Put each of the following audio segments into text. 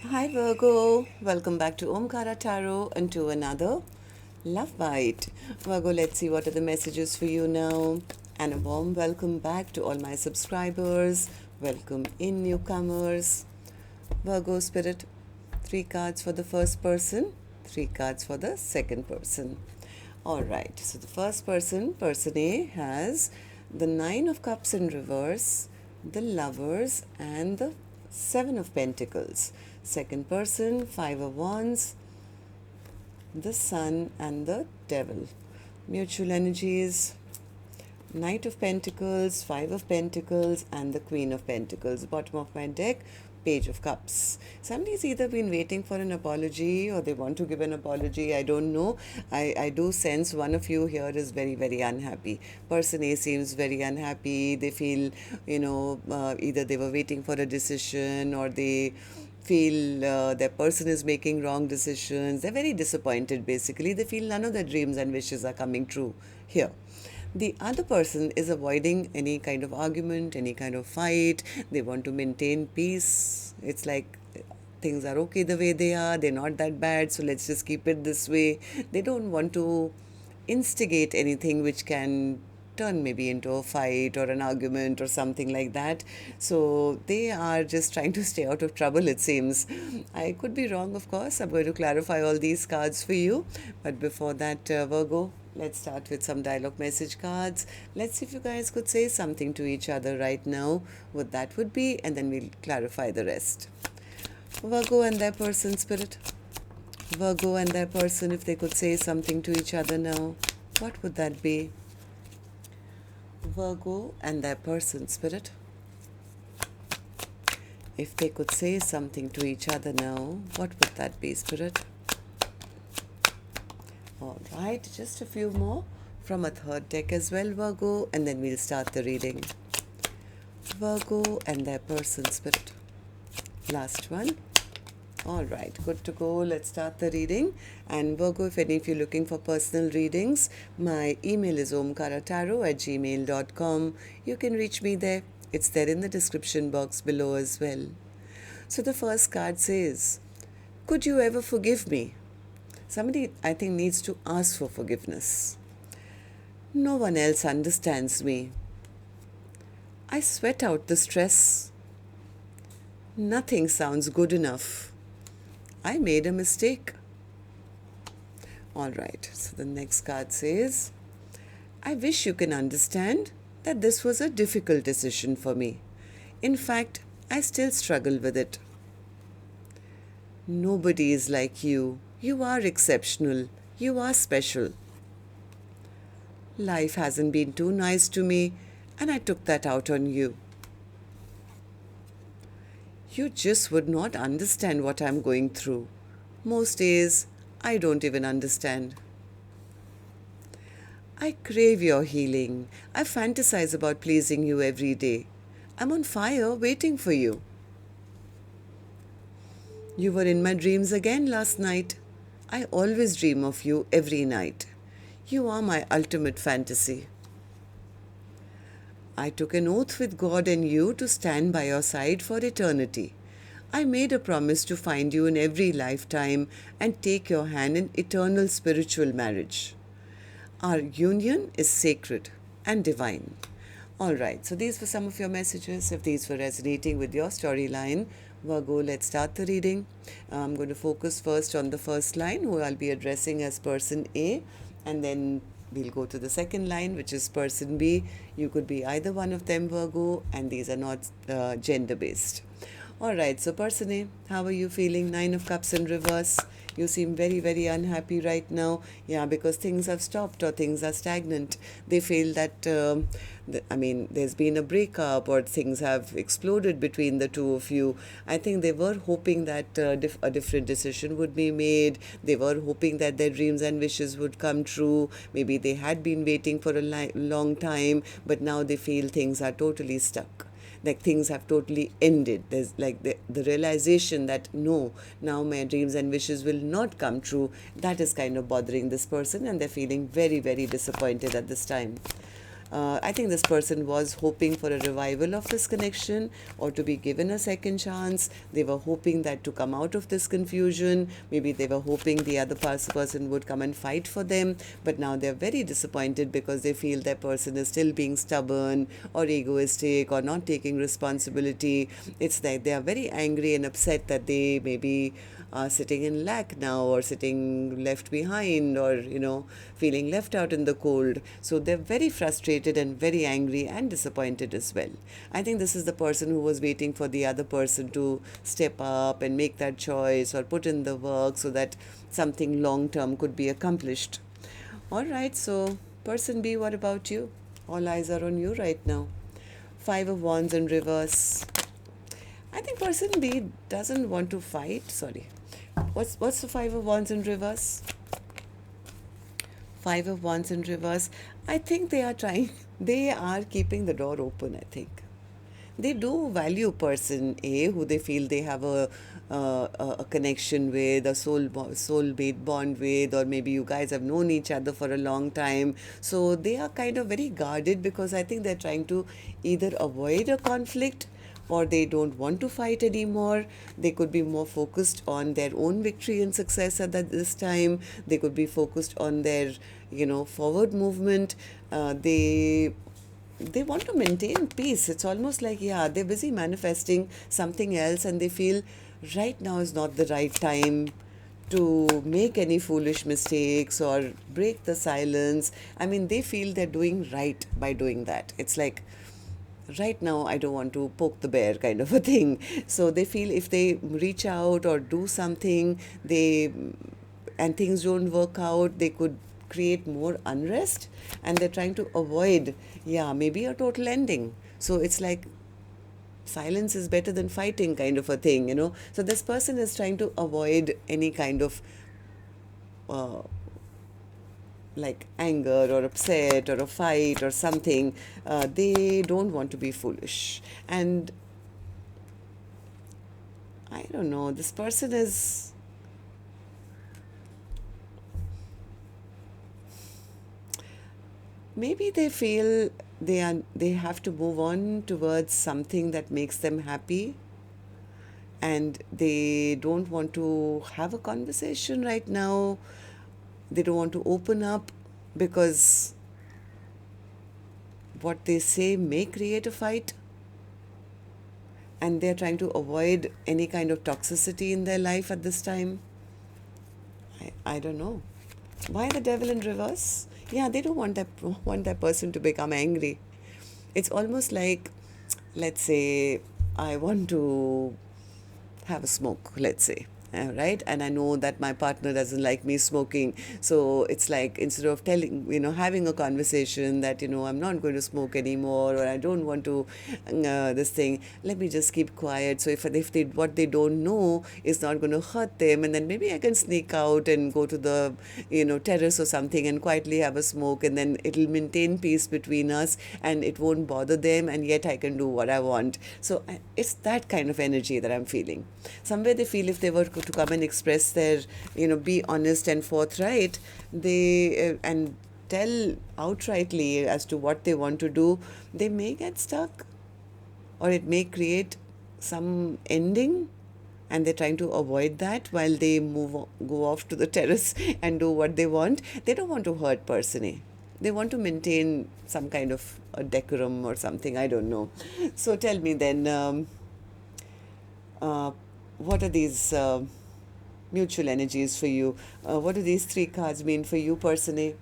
Hi Virgo, welcome back to Omkaratarot and to another Love Bite. Virgo, let's see what are the messages for you now. And a warm welcome back to all my subscribers. Welcome in newcomers. Virgo Spirit, 3 cards for the first person, 3 cards for the second person. Alright, so the first person, person A, has the 9 of Cups in reverse, the Lovers, and the 7 of Pentacles. Second person, 5 of Wands, the Sun, and the Devil. Mutual energies, Knight of Pentacles, 5 of Pentacles, and the Queen of Pentacles. Bottom of my deck, Page of Cups. Somebody's either been waiting for an apology or they want to give an apology. I don't know. I do sense one of you here is very, very unhappy. Person A seems very unhappy. They feel, either they were waiting for a decision or they feel their person is making wrong decisions. They're very disappointed basically. They feel none of their dreams and wishes are coming true here. The other person is avoiding any kind of argument, any kind of fight. They want to maintain peace. It's like things are okay the way they are. They're not that bad, so let's just keep it this way. They don't want to instigate anything which can turn maybe into a fight or an argument or something like that. So they are just trying to stay out of trouble, it seems. I could be wrong, of course. I'm going to clarify all these cards for you. But before that, Virgo, let's start with some dialogue message cards. Let's see if you guys could say something to each other right now, what that would be, and then we'll clarify the rest. Virgo and their person, Spirit. Virgo and their person, if they could say something to each other now, what would that be? Virgo and their person, Spirit. If they could say something to each other now, what would that be, Spirit? All right, just a few more from a third deck as well, Virgo, and then we'll start the reading. Virgo and their person, Spirit. Last one. All right, good to go. Let's start the reading. And Virgo, if any of you are looking for personal readings, my email is omkaratarot@gmail.com. You can reach me there. It's there in the description box below as well. So the first card says, could you ever forgive me? Somebody, I think, needs to ask for forgiveness. No one else understands me. I sweat out the stress. Nothing sounds good enough. I made a mistake. All right, so the next card says, I wish you can understand that this was a difficult decision for me. In fact, I still struggle with it. Nobody is like you. You are exceptional. You are special. Life hasn't been too nice to me, and I took that out on you. You just would not understand what I'm going through. Most days, I don't even understand. I crave your healing. I fantasize about pleasing you every day. I'm on fire waiting for you. You were in my dreams again last night. I always dream of you every night. You are my ultimate fantasy. I took an oath with God and you to stand by your side for eternity. I made a promise to find you in every lifetime and take your hand in eternal spiritual marriage. Our union is sacred and divine. All right, so these were some of your messages. If these were resonating with your storyline, Virgo, let's start the reading. I'm going to focus first on the first line, who I'll be addressing as person A, and then we'll go to the second line, which is person B. You could be either one of them, Virgo, and these are not gender-based. All right, so person A, how are you feeling? 9 of Cups in reverse. You seem very, very unhappy right now. Yeah, because things have stopped or things are stagnant. They feel that, there's been a breakup or things have exploded between the two of you. I think they were hoping that a different decision would be made. They were hoping that their dreams and wishes would come true. Maybe they had been waiting for a long time, but now they feel things are totally stuck. Like things have totally ended. There's like the realization that no, now my dreams and wishes will not come true. That is kind of bothering this person, and they're feeling very, very disappointed at this time. I think this person was hoping for a revival of this connection or to be given a second chance. They were hoping that to come out of this confusion, maybe they were hoping the other person would come and fight for them, but now they're very disappointed because they feel their person is still being stubborn or egoistic or not taking responsibility. It's like they are very angry and upset that they maybe are sitting in lack now or sitting left behind or, feeling left out in the cold. So they're very frustrated and very angry and disappointed as well. I think this is the person who was waiting for the other person to step up and make that choice or put in the work so that something long term could be accomplished. All right, so person B, what about you? All eyes are on you right now. Five of Wands in reverse. I think person B doesn't want to fight. Sorry. What's the Five of Wands in reverse? Five of Wands in reverse. I think they are keeping the door open, I think. They do value person A, who they feel they have a connection with, a soulmate bond with, or maybe you guys have known each other for a long time. So they are kind of very guarded because I think they're trying to either avoid a conflict or they don't want to fight anymore. They could be more focused on their own victory and success at this time. They could be focused on their, forward movement. They want to maintain peace. It's almost like, they're busy manifesting something else and they feel right now is not the right time to make any foolish mistakes or break the silence. I mean, they feel they're doing right by doing that. It's like, right now I don't want to poke the bear kind of a thing. So they feel if they reach out or do something, and things don't work out, they could create more unrest, and they're trying to avoid, maybe a total ending. So it's like silence is better than fighting kind of a thing, So this person is trying to avoid any kind of like anger or upset or a fight or something. They don't want to be foolish. And I don't know, this person is, maybe they feel they have to move on towards something that makes them happy, and they don't want to have a conversation right now. They don't want to open up because what they say may create a fight, and they're trying to avoid any kind of toxicity in their life at this time. I don't know. Why the Devil in reverse? They don't want that person to become angry. It's almost like, let's say I want to have a smoke, let's say. Right? And I know that my partner doesn't like me smoking. So it's like, instead of having a conversation that, I'm not going to smoke anymore, or I don't want to, this thing, let me just keep quiet. So if they, what they don't know is not going to hurt them, and then maybe I can sneak out and go to the, terrace or something and quietly have a smoke, and then it'll maintain peace between us and it won't bother them, and yet I can do what I want. So it's that kind of energy that I'm feeling. Somewhere they feel if they were to come and express their, be honest and forthright, they and tell outrightly as to what they want to do, they may get stuck, or it may create some ending, and they're trying to avoid that while they go off to the terrace and do what they want. They don't want to hurt person A. They want to maintain some kind of a decorum or something. I don't know. So tell me then, what are these mutual energies for you? What do these three cards mean for you, person A?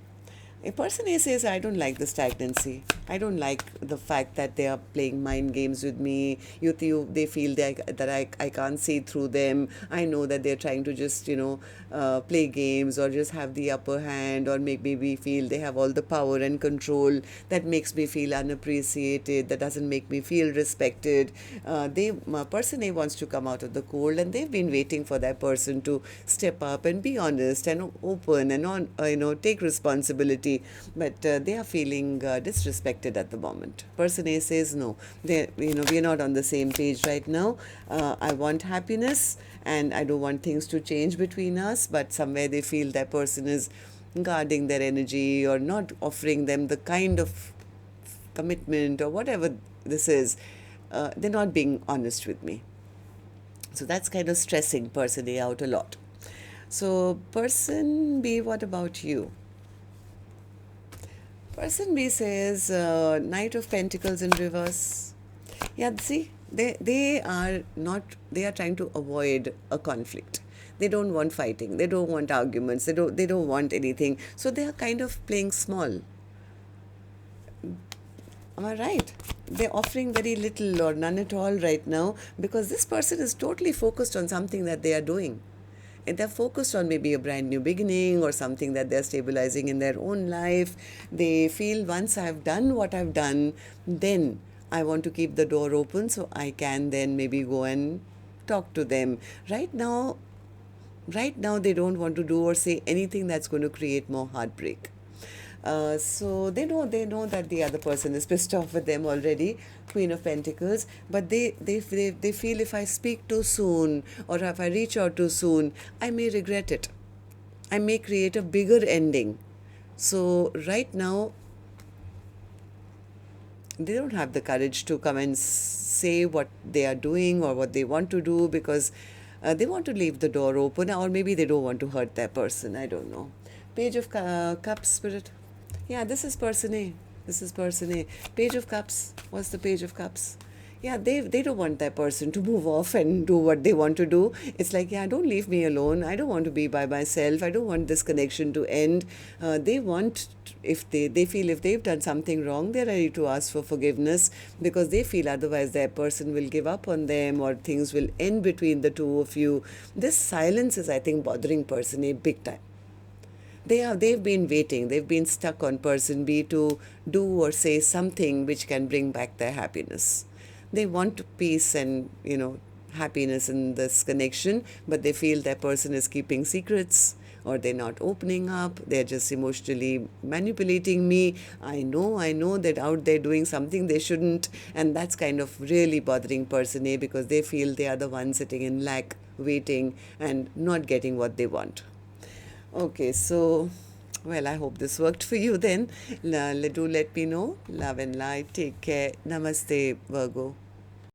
A person A says, I don't like the stagnancy. I don't like the fact that they are playing mind games with me. They feel that I can't see through them. I know that they're trying to just, play games or just have the upper hand, or make me feel they have all the power and control. That makes me feel unappreciated. That doesn't make me feel respected. Person A wants to come out of the cold, and they've been waiting for that person to step up and be honest and open and take responsibility. But they are feeling disrespected at the moment. Person A says no. We're not on the same page right now. I want happiness, and I don't want things to change between us. But somewhere they feel that person is guarding their energy or not offering them the kind of commitment or whatever this is, they're not being honest with me. So that's kind of stressing person A out a lot. So person B, what about you? Person B says Knight of Pentacles in reverse. Yeah, see, they are not, they are trying to avoid a conflict. They don't want fighting. They don't want arguments. They don't want anything. So they are kind of playing small. Am I right? They're offering very little or none at all right now because this person is totally focused on something that they are doing. And they're focused on maybe a brand new beginning or something that they're stabilizing in their own life. They feel once I've done what I've done, then I want to keep the door open so I can then maybe go and talk to them. Right now they don't want to do or say anything that's going to create more heartbreak. So they know that the other person is pissed off with them already, Queen of Pentacles, but they feel if I speak too soon or if I reach out too soon, I may regret it. I may create a bigger ending. So right now they don't have the courage to come and say what they are doing or what they want to do because they want to leave the door open, or maybe they don't want to hurt that person. I don't know. Page of Cups, Spirit. Yeah, this is person A. This is person A. Page of Cups. What's the Page of Cups? Yeah, they don't want that person to move off and do what they want to do. It's like, yeah, don't leave me alone. I don't want to be by myself. I don't want this connection to end. They want, if they feel if they've done something wrong, they're ready to ask for forgiveness because they feel otherwise that person will give up on them or things will end between the two of you. This silence is, I think, bothering person A big time. They've been waiting. They've been stuck on person B to do or say something which can bring back their happiness. They want peace and happiness in this connection, but they feel that person is keeping secrets or they're not opening up. They're just emotionally manipulating me. I know that out there doing something they shouldn't, and that's kind of really bothering person A because they feel they are the ones sitting in lack, waiting and not getting what they want. Okay, so, well, I hope this worked for you then. Do let me know. Love and light. Take care. Namaste, Virgo.